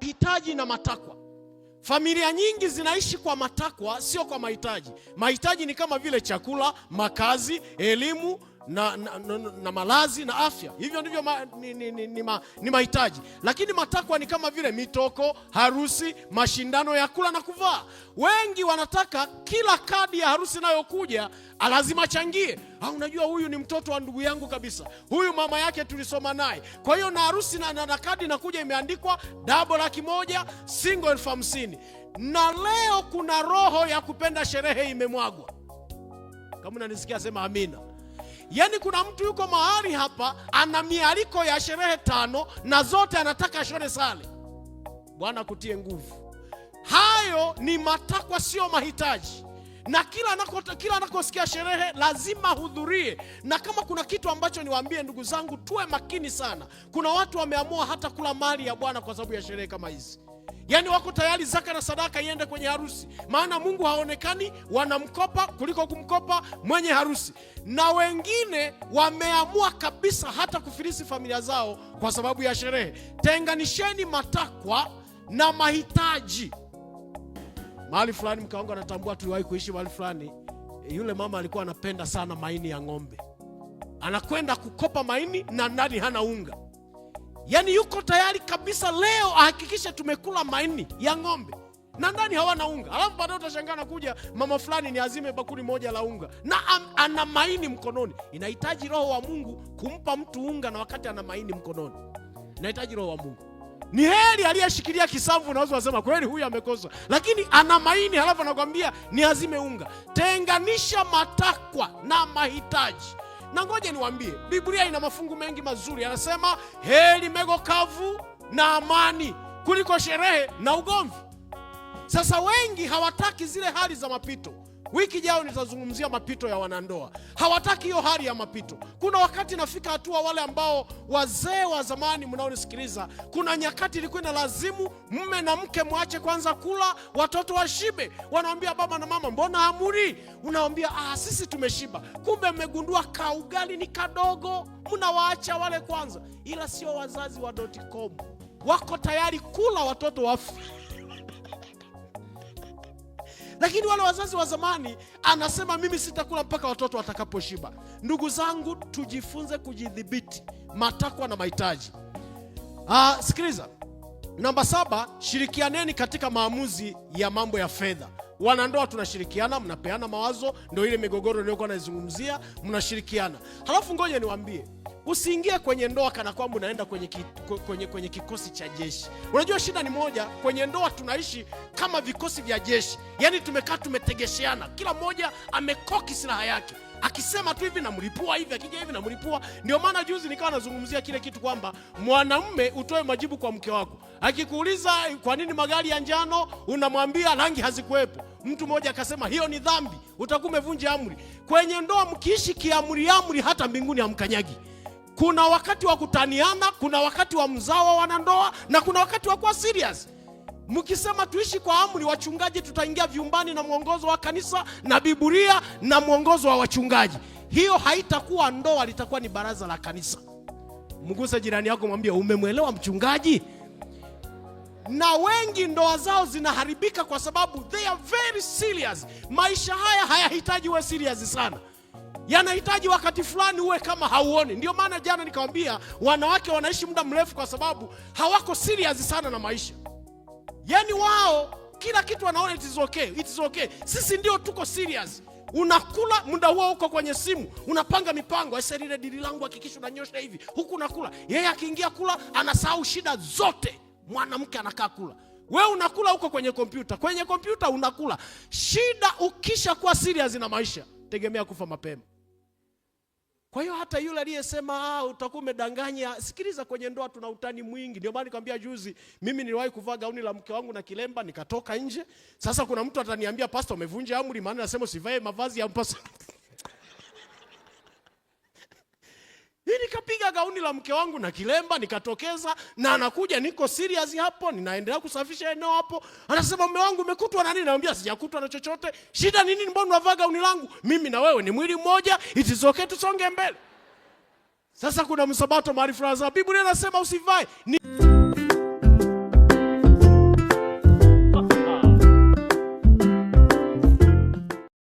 Mahitaji na matakwa. Familia nyingi zinaishi kwa matakwa, sio kwa mahitaji. Mahitaji ni kama vile chakula, makazi, elimu na malazi na afya. Hivyo ndivyo ni mahitaji. Lakini matakwa ni kama vile mitoko, harusi, mashindano ya kula na kuvaa. Wengi wanataka kila kadi ya harusi inayokuja lazima changie. Unajua huyu ni mtoto wa ndugu yangu kabisa, huyu mama yake tulisoma naye. Kwa hiyo na harusi na kadi inakuja imeandikwa double 100,000, single 50,000. Na leo kuna roho ya kupenda sherehe imemwagwa. Kama unanisikia sema amina. Yaani kuna mtu yuko mahali hapa ana mialiko ya sherehe 5 na zote anataka ashone sale. Bwana kutie nguvu. Hayo ni matakwa, sio mahitaji. Na kila anakosikia sherehe lazima hudhurie. Na kama kuna kitu ambacho niwaambie ndugu zangu, tuwe makini sana. Kuna watu wameamua hata kula mali ya Bwana kwa sababu ya sherehe kama hizi. Yaani wako tayari zaka na sadaka iende kwenye harusi. Maana Mungu haonekani, wanamkopa kuliko kumkopa mwenye harusi. Na wengine wameamua kabisa hata kufilisi familia zao kwa sababu ya sherehe. Tenganisheni matakwa na mahitaji. Mahali fulani mke wangu anatambua tuliwahi kuishi mahali fulani. Yule mama alikuwa anapenda sana maini ya ng'ombe. Anakwenda kukopa maini na ndani hana unga. Yaani yuko tayari kabisa leo ahakikishe tumekula maini ya ng'ombe na ndani hawana unga. Alafu baadaye utashangaa kuja mama fulani ni azime bakuli moja la unga na ana maini mkononi. Inahitaji roho wa Mungu kumpa mtu unga na wakati ana maini mkononi. Inahitaji roho wa Mungu. Ni heri aliyeshikilia kisamvu, unaweza kusema kweli huyu amekosa. Lakini ana maini halafu anakuambia ni azime unga. Tenganisha matakwa na mahitaji. Na ngoja niwaambie, Biblia ina mafungu mengi mazuri. Anasema heri mego kavu na amani kuliko sherehe na ugomvi. Sasa wengi hawataki zile hali za mapito. Wiki jao nitazungumzia mapito ya wanandoa. Hawataki hiyo hali ya mapito. Kuna wakati nafika hatua, wale ambao wazee wa zamani mnaonisikiliza, kuna nyakati ilikuwa inalazimu mume na mke muache kwanza kula, watoto washibe. Wanaambia baba na mama, mbona hamuri? Unaambia sisi tumeshiba. Kumbe mmegundua kaugali ni kadogo, mnawaacha wale kwanza. Ila sio wazazi wa .com. Wako tayari kula watoto wafu. Lakini wale wazazi wa zamani anasema mimi sitakula mpaka watoto watakaposhiba. Ndugu zangu, tujifunze kujidhibiti matakwa na mahitaji. Sikiliza. Namba 7, shirikianeni katika maamuzi ya mambo ya fedha. Wanandoa tunashirikiana, mnapeana mawazo, ndio ile migogoro niliyokuwa naizungumzia, mnashirikiana. Halafu ngoja niwaambie, usiingie kwenye ndoa kana kwamba unaenda kwenye kikosi cha jeshi. Unajua shida ni moja, kwenye ndoa tunaishi kama vikosi vya jeshi. Yaani tumekaa tumetegesheana, kila mmoja amekoki silaha yake. Akisema tu hivi namlipua hivi, akija hivi namlipua. Ndio maana juzi nikawa nazungumzia kile kitu kwamba mwanamume utoe majibu kwa mke wako. Akikuuliza kwa nini magari ya njano, unamwambia rangi hazikuwepo. Mtu mmoja akasema hiyo ni dhambi, utakuwa umevunja amri. Kwenye ndoa mkiishi kiamri hata mbinguni hamkanyagi. Kuna wakati wa kutaniana, kuna wakati wa mzao wa wanandoa, na kuna wakati wa kuwa serious. Mkisema tuishi kwa amri, wachungaji tutaingia vyumbani na mwongozo wa kanisa na Biblia na mwongozo wa wachungaji. Hiyo haitakuwa ndoa, litakuwa ni baraza la kanisa. Mguse jirani yako mwambie, umemwelewa mchungaji? Na wengi ndoa zao zinaharibika kwa sababu they are very serious. Maisha haya hayahitaji uwe serious sana. Yanahitaji wakati fulani uwe kama hauoni. Ndio maana jana nikamwambia wanawake wanaishi muda mrefu kwa sababu hawako serious sana na maisha. Yaani wao kila kitu wanaona it is okay. Sisi ndio tuko serious. Unakula muda huo uko kwenye simu, unapanga mipango, lile dili langu hakikisha unanyosha hivi, huku unakula. Yeye akiingia kula anasahau shida zote. Mwanamke anakaa kula. Wewe unakula huko kwenye kompyuta. Kwenye kompyuta unakula. Shida ukisha kuwa serious na maisha, tegemea kufa mapema. Kwa hiyo hata yule aliyesema utakuwa umedanganya, sikiliza, kwenye ndoa tuna utani mwingi. Ndio maana nikwambia juzi, mimi niliwahi kuvaa gauni la mke wangu na kilemba nikatoka nje. Sasa kuna mtu ataniambia pastor umevunja amri, maana nasema usivae mavazi ya mpasa. Nikapiga gauni la mke wangu na kilemba nikatokeza, na anakuja niko serious hapo, ninaendelea kusafisha eneo hapo. Anasema mume wangu umekutwa na nini? Naambia sijakutwa na chochote. Shida ni nini? Mbona unavaa gauni langu? Mimi na wewe ni mwili mmoja, it is okay, tusonge mbele. Sasa Sasa kuna msabato mahali fulani, Biblia inasema usivae.